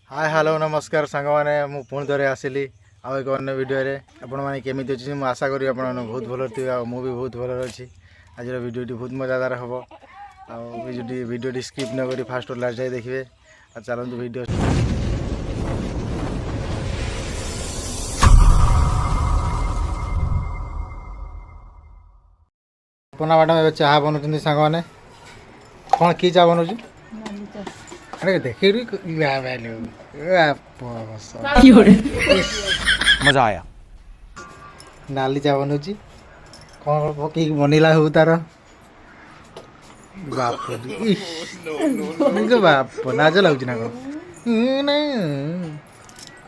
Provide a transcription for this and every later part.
Hi hello नमस्कार सांग मैंने मु पुणी थे आसिली आउ एक अन्य वीडियो आपण मैंने केमी अच्छे मुझे आशा करी आप बहुत भल थे भी बहुत भल अच्छी आज वीडियोटी बहुत मजादार हम वीडियोटी स्किप न करी फास्ट और लास्ट जाए देखिए चलते वीडियो अपना मैडम चाह बनाऊँ सांग मैंने कौन कि चाह बनाऊँ अरे देखिए मजा आया नाली चा बनू कौन पक बनला हूँ तार बाप बाप नाच लगुच ना कौन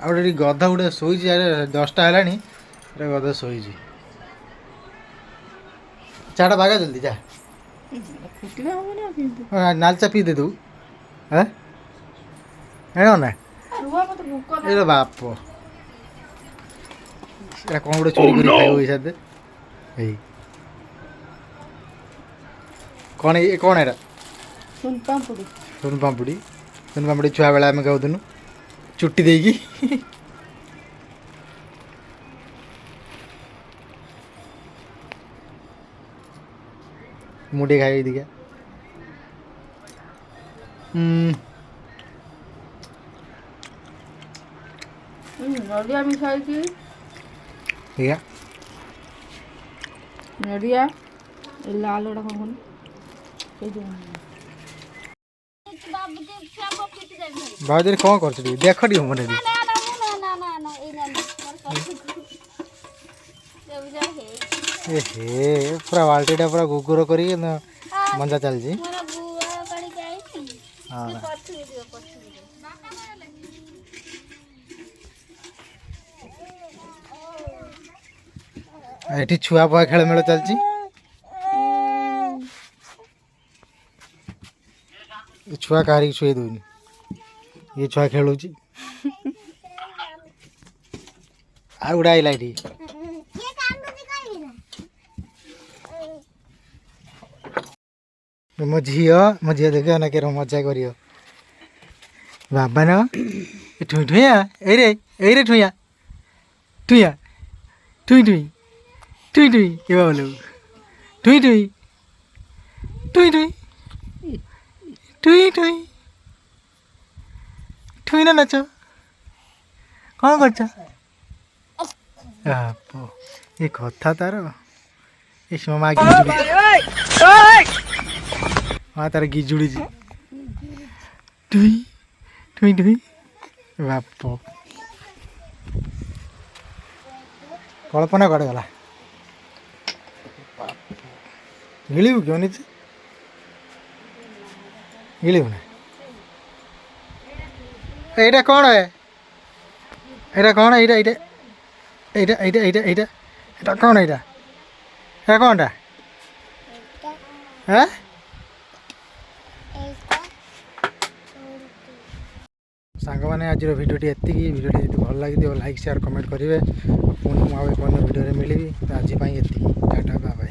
आगे गधा गोटे शोई 10टा है गधा शोई चाटा बागा जल्दी जा नाल चा पी दे तू है ना ये बाप कौन गोटे चोरी कर खाई साथ कौन ये कौन है सुन पापड़ी छुआ बेला आम खाऊनु चुट्टी देगी मुझे खाई दिखा नडिया मिठाई की ठीक है नडिया लाल वाला कौन बाबू कौन कर देख टी मन हे पूरा बाल्टीटा पूरा गुगुर कर मंजा चलती हाँ ये छुआ पुआ खेल मेल चलती छुआ कहारी छुए दूनी ये छुआ खेलु आ उड़ा आइला ये मो झी देख ना के मजा कर बाबा न ठुई ठुईया ए ठुईया ठुईया ठुई ठुई ठुई ठुई ये बोलो ठुई ठुई ठुई ठुई ठुई ठुई ठुई ना नाच कौन कर ये कथा तार ये माँ हाँ तार गिजुड़ी ठुई ठुई ठुई बाप कल्पना कड़े गला गिलू क्यों नीचे गिलू ना एटा कौन है एटा कौन है एटा कौन है एटा कौन है सांग मैंने आज भिडियोटी एति भिडियोटी यदि भल लगी लाइक शेयर कमेंट करेंगे पुणी मुझे एक भिडियो मिली तो आज टाटा बाय बाय।